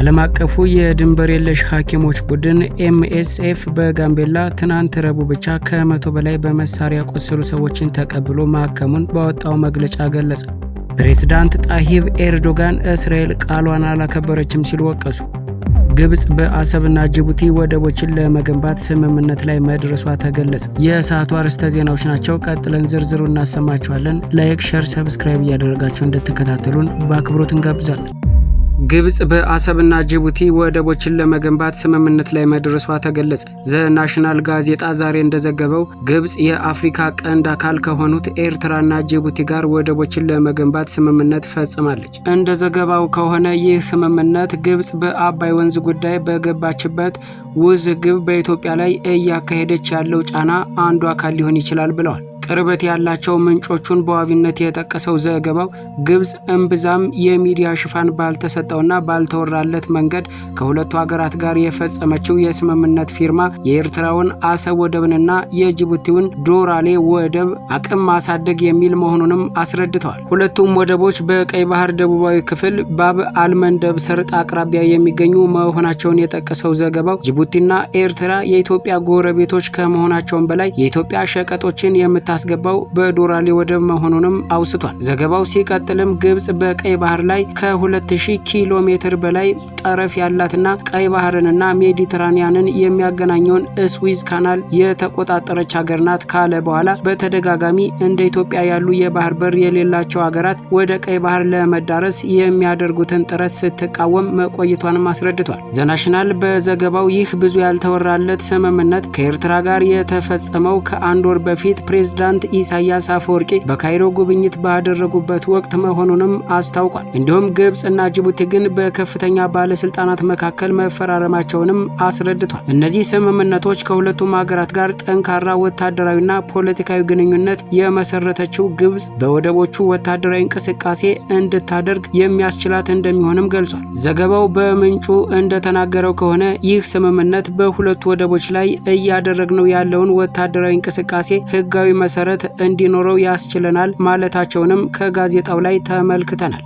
ዓለም አቀፉ የድንበር የለሽ ሐኪሞች ቡድን MSF በጋምቤላ ትናንት ረቡዕ ብቻ ከ100 በላይ በመሳሪያ ቆሰሉ ሰዎችን ተቀብሎ ማከሙን ባወጣው መግለጫ ገለጸ። ፕሬዝዳንት ጣሂብ ኤርዶጋን እስራኤል ቃሏን አላከበረችም ሲሉ ወቀሱ። ግብጽ በአሰብና ጅቡቲ ወደቦችን ለመገንባት ስምምነት ላይ መድረሷ ተገለጸ። የሰዓቱ አርዕስተ ዜናዎች ናቸው። ቀጥለን ዝርዝሩ እናሰማችኋለን። ላይክ፣ ሼር፣ ሰብስክራይብ እያደረጋችሁ እንድትከታተሉን በአክብሮት እንጋብዛለን። ግብጽ በአሰብና ጅቡቲ ወደቦችን ለመገንባት ስምምነት ላይ መድረሷ ተገለጸ። ዘናሽናል ጋዜጣ ዛሬ እንደዘገበው ግብጽ የአፍሪካ ቀንድ አካል ከሆኑት ኤርትራና ጅቡቲ ጋር ወደቦችን ለመገንባት ስምምነት ፈጽማለች። እንደ ዘገባው ከሆነ ይህ ስምምነት ግብጽ በአባይ ወንዝ ጉዳይ በገባችበት ውዝግብ በኢትዮጵያ ላይ እያካሄደች ያለው ጫና አንዱ አካል ሊሆን ይችላል ብለዋል። ቅርበት ያላቸው ምንጮቹን በዋቢነት የጠቀሰው ዘገባው ግብጽ እምብዛም የሚዲያ ሽፋን ባልተሰጠውና ባልተወራለት መንገድ ከሁለቱ ሀገራት ጋር የፈጸመችው የስምምነት ፊርማ የኤርትራውን አሰብ ወደብንና የጅቡቲውን ዶራሌ ወደብ አቅም ማሳደግ የሚል መሆኑንም አስረድተዋል። ሁለቱም ወደቦች በቀይ ባህር ደቡባዊ ክፍል ባብ አልመንደብ ሰርጥ አቅራቢያ የሚገኙ መሆናቸውን የጠቀሰው ዘገባው ጅቡቲና ኤርትራ የኢትዮጵያ ጎረቤቶች ከመሆናቸውም በላይ የኢትዮጵያ ሸቀጦችን የምታስገባው በዶራሌ ወደብ መሆኑንም አውስቷል። ዘገባው ሲቀጥልም ግብጽ በቀይ ባህር ላይ ከ2000 ኪሎ ሜትር በላይ ጠረፍ ያላትና ቀይ ባህርንና ሜዲትራኒያንን የሚያገናኘውን ስዊዝ ካናል የተቆጣጠረች ሀገር ናት ካለ በኋላ በተደጋጋሚ እንደ ኢትዮጵያ ያሉ የባህር በር የሌላቸው ሀገራት ወደ ቀይ ባህር ለመዳረስ የሚያደርጉትን ጥረት ስትቃወም መቆየቷንም አስረድቷል። ዘናሽናል በዘገባው ይህ ብዙ ያልተወራለት ስምምነት ከኤርትራ ጋር የተፈጸመው ከአንድ ወር በፊት ፕሬዝዳንት ኢሳያስ አፈወርቂ በካይሮ ጉብኝት ባደረጉበት ወቅት መሆኑንም አስታውቋል። እንዲሁም ግብጽ እና ጅቡቲ ግን በከፍተኛ ባለስልጣናት መካከል መፈራረማቸውንም አስረድቷል። እነዚህ ስምምነቶች ከሁለቱም ሀገራት ጋር ጠንካራ ወታደራዊና ፖለቲካዊ ግንኙነት የመሰረተችው ግብጽ በወደቦቹ ወታደራዊ እንቅስቃሴ እንድታደርግ የሚያስችላት እንደሚሆንም ገልጿል። ዘገባው በምንጩ እንደተናገረው ከሆነ ይህ ስምምነት በሁለቱ ወደቦች ላይ እያደረግነው ያለውን ወታደራዊ እንቅስቃሴ ህጋዊ መሰረት እንዲኖረው ያስችለናል ማለታቸውንም ከጋዜጣው ላይ ተመልክተናል።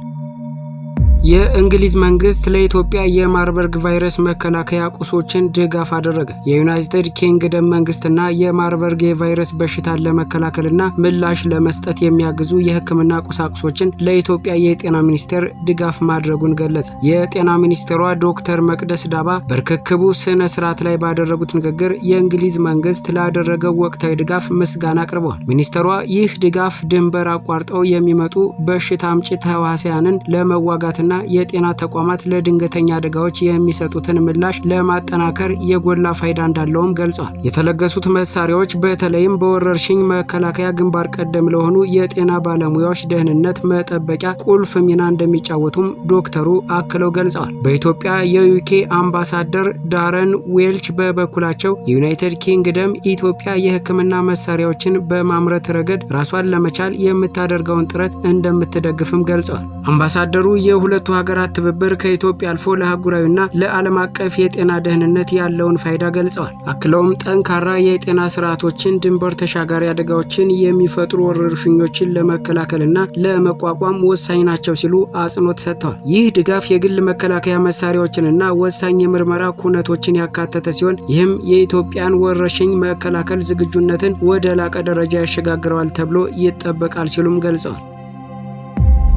የእንግሊዝ መንግስት ለኢትዮጵያ የማርበርግ ቫይረስ መከላከያ ቁሶችን ድጋፍ አደረገ። የዩናይትድ ኪንግደም መንግስትና የማርበርግ የቫይረስ በሽታን ለመከላከልና ምላሽ ለመስጠት የሚያግዙ የህክምና ቁሳቁሶችን ለኢትዮጵያ የጤና ሚኒስቴር ድጋፍ ማድረጉን ገለጸ። የጤና ሚኒስቴሯ ዶክተር መቅደስ ዳባ በርክክቡ ስነ ስርዓት ላይ ባደረጉት ንግግር የእንግሊዝ መንግስት ላደረገው ወቅታዊ ድጋፍ ምስጋና አቅርበዋል። ሚኒስቴሯ ይህ ድጋፍ ድንበር አቋርጠው የሚመጡ በሽታ አምጪ ተህዋሲያንን ለመዋጋትና የጤና ተቋማት ለድንገተኛ አደጋዎች የሚሰጡትን ምላሽ ለማጠናከር የጎላ ፋይዳ እንዳለውም ገልጸዋል። የተለገሱት መሳሪያዎች በተለይም በወረርሽኝ መከላከያ ግንባር ቀደም ለሆኑ የጤና ባለሙያዎች ደህንነት መጠበቂያ ቁልፍ ሚና እንደሚጫወቱም ዶክተሩ አክለው ገልጸዋል። በኢትዮጵያ የዩኬ አምባሳደር ዳረን ዌልች በበኩላቸው የዩናይትድ ኪንግደም ኢትዮጵያ የህክምና መሳሪያዎችን በማምረት ረገድ ራሷን ለመቻል የምታደርገውን ጥረት እንደምትደግፍም ገልጸዋል። አምባሳደሩ የሁለቱ ሀገራት ትብብር ከኢትዮጵያ አልፎ ለአህጉራዊና ለዓለም አቀፍ የጤና ደህንነት ያለውን ፋይዳ ገልጸዋል። አክለውም ጠንካራ የጤና ስርዓቶችን ድንበር ተሻጋሪ አደጋዎችን የሚፈጥሩ ወረርሽኞችን ለመከላከልና ለመቋቋም ወሳኝ ናቸው ሲሉ አጽንኦት ሰጥተዋል። ይህ ድጋፍ የግል መከላከያ መሳሪያዎችንና ወሳኝ የምርመራ ኩነቶችን ያካተተ ሲሆን ይህም የኢትዮጵያን ወረርሽኝ መከላከል ዝግጁነትን ወደ ላቀ ደረጃ ያሸጋግረዋል ተብሎ ይጠበቃል ሲሉም ገልጸዋል።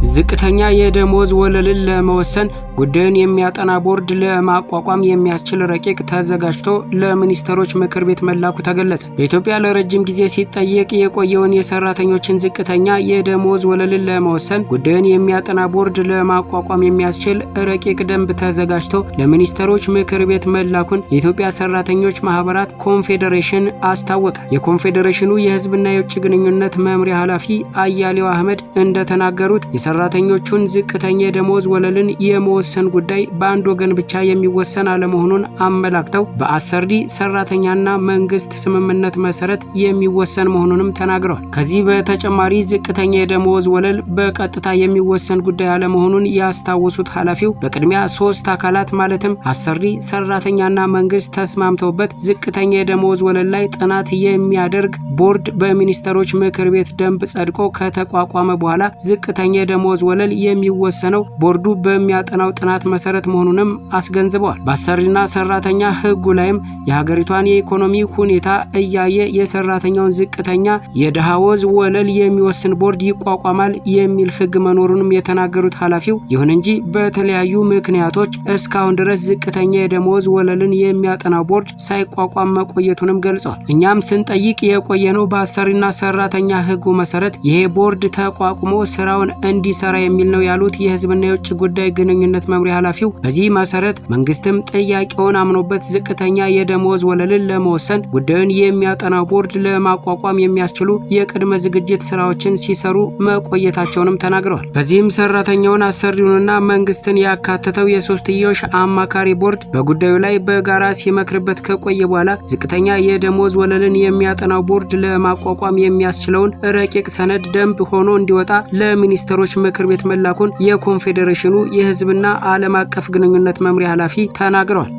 ዝቅተኛ የደሞዝ ወለልን ለመወሰን ጉዳዩን የሚያጠና ቦርድ ለማቋቋም የሚያስችል ረቂቅ ተዘጋጅቶ ለሚኒስትሮች ምክር ቤት መላኩ ተገለጸ። በኢትዮጵያ ለረጅም ጊዜ ሲጠየቅ የቆየውን የሰራተኞችን ዝቅተኛ የደሞዝ ወለልን ለመወሰን ጉዳዩን የሚያጠና ቦርድ ለማቋቋም የሚያስችል ረቂቅ ደንብ ተዘጋጅቶ ለሚኒስትሮች ምክር ቤት መላኩን የኢትዮጵያ ሰራተኞች ማህበራት ኮንፌዴሬሽን አስታወቀ። የኮንፌዴሬሽኑ የህዝብና የውጭ ግንኙነት መምሪያ ኃላፊ አያሌው አህመድ እንደተናገሩት የሰራተኞቹን ዝቅተኛ የደሞዝ ወለልን የመወሰን ጉዳይ በአንድ ወገን ብቻ የሚወሰን አለመሆኑን አመላክተው በአሰሪ ሰራተኛና መንግስት ስምምነት መሰረት የሚወሰን መሆኑንም ተናግረዋል። ከዚህ በተጨማሪ ዝቅተኛ የደሞዝ ወለል በቀጥታ የሚወሰን ጉዳይ አለመሆኑን ያስታወሱት ኃላፊው በቅድሚያ 3 አካላት ማለትም አሰሪ ሰራተኛና መንግስት ተስማምተውበት ዝቅተኛ የደሞዝ ወለል ላይ ጥናት የሚያደርግ ቦርድ በሚኒስትሮች ምክር ቤት ደንብ ጸድቆ ከተቋቋመ በኋላ ዝቅተኛ የደሞዝ የደመወዝ ወለል የሚወሰነው ቦርዱ በሚያጠናው ጥናት መሰረት መሆኑንም አስገንዝበዋል። በአሰሪና ሰራተኛ ህጉ ላይም የሀገሪቷን የኢኮኖሚ ሁኔታ እያየ የሰራተኛውን ዝቅተኛ የደሃወዝ ወለል የሚወስን ቦርድ ይቋቋማል የሚል ህግ መኖሩንም የተናገሩት ኃላፊው ይሁን እንጂ በተለያዩ ምክንያቶች እስካሁን ድረስ ዝቅተኛ የደመወዝ ወለልን የሚያጠናው ቦርድ ሳይቋቋም መቆየቱንም ገልጸዋል። እኛም ስንጠይቅ የቆየነው በአሰሪና ሰራተኛ ህጉ መሰረት ይሄ ቦርድ ተቋቁሞ ስራውን እንዲሰራ የሚል ነው ያሉት የህዝብና የውጭ ጉዳይ ግንኙነት መምሪያ ኃላፊው በዚህ መሰረት መንግስትም ጥያቄውን አምኖበት ዝቅተኛ የደመወዝ ወለልን ለመወሰን ጉዳዩን የሚያጠናው ቦርድ ለማቋቋም የሚያስችሉ የቅድመ ዝግጅት ስራዎችን ሲሰሩ መቆየታቸውንም ተናግረዋል። በዚህም ሰራተኛውን አሰሪውንና መንግስትን ያካተተው የሶስትዮሽ አማካሪ ቦርድ በጉዳዩ ላይ በጋራ ሲመክርበት ከቆየ በኋላ ዝቅተኛ የደመወዝ ወለልን የሚያጠናው ቦርድ ለማቋቋም የሚያስችለውን ረቂቅ ሰነድ ደንብ ሆኖ እንዲወጣ ለሚኒስትሮች ምክር ቤት መላኩን የኮንፌዴሬሽኑ የህዝብና ዓለም አቀፍ ግንኙነት መምሪያ ኃላፊ ተናግረዋል።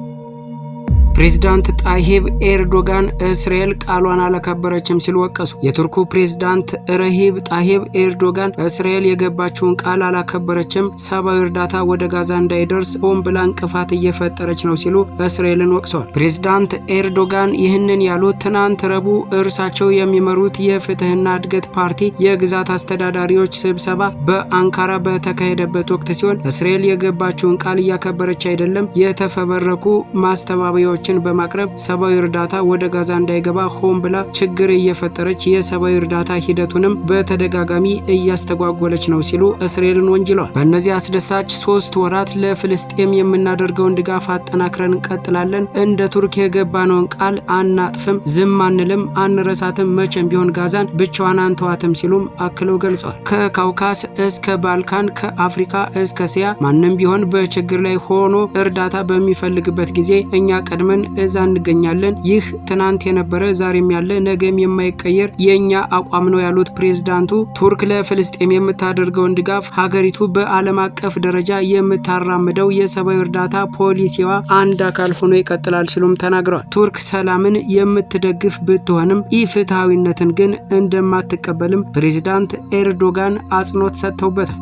ፕሬዝዳንት ጣይብ ኤርዶጋን እስራኤል ቃሏን አላከበረችም ሲሉ ወቀሱ። የቱርኩ ፕሬዝዳንት ረሂብ ጣይብ ኤርዶጋን እስራኤል የገባችውን ቃል አላከበረችም፣ ሰብአዊ እርዳታ ወደ ጋዛ እንዳይደርስ ሆን ብላ እንቅፋት እየፈጠረች ነው ሲሉ እስራኤልን ወቅሰዋል። ፕሬዝዳንት ኤርዶጋን ይህንን ያሉት ትናንት ረቡዕ እርሳቸው የሚመሩት የፍትህና እድገት ፓርቲ የግዛት አስተዳዳሪዎች ስብሰባ በአንካራ በተካሄደበት ወቅት ሲሆን እስራኤል የገባችውን ቃል እያከበረች አይደለም፣ የተፈበረኩ ማስተባበያዎች በማቅረብ ሰብአዊ እርዳታ ወደ ጋዛ እንዳይገባ ሆን ብላ ችግር እየፈጠረች የሰብአዊ እርዳታ ሂደቱንም በተደጋጋሚ እያስተጓጎለች ነው ሲሉ እስራኤልን ወንጅለዋል። በእነዚህ አስደሳች 3 ወራት ለፍልስጤም የምናደርገውን ድጋፍ አጠናክረን እንቀጥላለን። እንደ ቱርክ የገባነውን ቃል አናጥፍም፣ ዝም አንልም፣ አንረሳትም፣ መቼም ቢሆን ጋዛን ብቻዋን አንተዋትም ሲሉም አክለው ገልጸዋል። ከካውካስ እስከ ባልካን፣ ከአፍሪካ እስከ እስያ ማንም ቢሆን በችግር ላይ ሆኖ እርዳታ በሚፈልግበት ጊዜ እኛ ቀድመን እዛ እንገኛለን። ይህ ትናንት የነበረ ዛሬም ያለ ነገም የማይቀየር የኛ አቋም ነው ያሉት ፕሬዝዳንቱ ቱርክ ለፍልስጤም የምታደርገውን ድጋፍ ሀገሪቱ በዓለም አቀፍ ደረጃ የምታራምደው የሰብአዊ እርዳታ ፖሊሲዋ አንድ አካል ሆኖ ይቀጥላል ሲሉም ተናግረዋል። ቱርክ ሰላምን የምትደግፍ ብትሆንም ኢፍትሐዊነትን ግን እንደማትቀበልም ፕሬዝዳንት ኤርዶጋን አጽንኦት ሰጥተውበታል።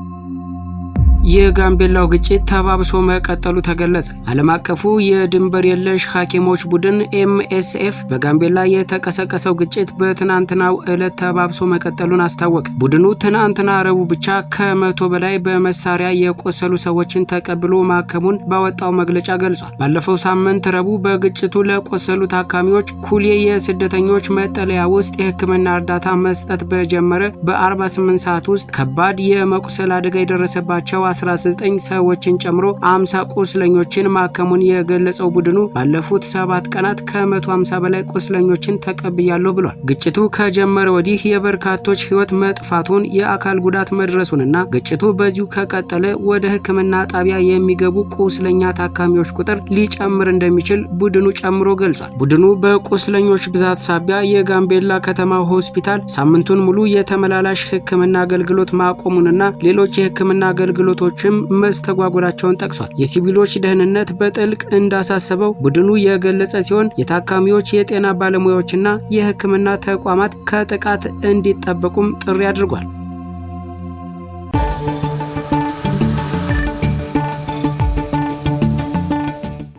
የጋምቤላው ግጭት ተባብሶ መቀጠሉ ተገለጸ። ዓለም አቀፉ የድንበር የለሽ ሐኪሞች ቡድን MSF በጋምቤላ የተቀሰቀሰው ግጭት በትናንትናው ዕለት ተባብሶ መቀጠሉን አስታወቀ። ቡድኑ ትናንትና ረቡዕ ብቻ ከ100 በላይ በመሳሪያ የቆሰሉ ሰዎችን ተቀብሎ ማከሙን ባወጣው መግለጫ ገልጿል። ባለፈው ሳምንት ረቡዕ በግጭቱ ለቆሰሉ ታካሚዎች ኩሌ የስደተኞች መጠለያ ውስጥ የሕክምና እርዳታ መስጠት በጀመረ በ48 ሰዓት ውስጥ ከባድ የመቁሰል አደጋ የደረሰባቸው 19 ሰዎችን ጨምሮ 50 ቁስለኞችን ማከሙን የገለጸው ቡድኑ ባለፉት 7 ቀናት ከ150 በላይ ቁስለኞችን ተቀብያለሁ ብሏል። ግጭቱ ከጀመረ ወዲህ የበርካቶች ሕይወት መጥፋቱን፣ የአካል ጉዳት መድረሱንና ግጭቱ በዚሁ ከቀጠለ ወደ ሕክምና ጣቢያ የሚገቡ ቁስለኛ ታካሚዎች ቁጥር ሊጨምር እንደሚችል ቡድኑ ጨምሮ ገልጿል። ቡድኑ በቁስለኞች ብዛት ሳቢያ የጋምቤላ ከተማ ሆስፒታል ሳምንቱን ሙሉ የተመላላሽ ሕክምና አገልግሎት ማቆሙንና ሌሎች የሕክምና አገልግሎቶችም መስተጓጎላቸውን ጠቅሷል። የሲቪሎች ደህንነት በጥልቅ እንዳሳሰበው ቡድኑ የገለጸ ሲሆን የታካሚዎች የጤና ባለሙያዎችና የሕክምና ተቋማት ከጥቃት እንዲጠበቁም ጥሪ አድርጓል።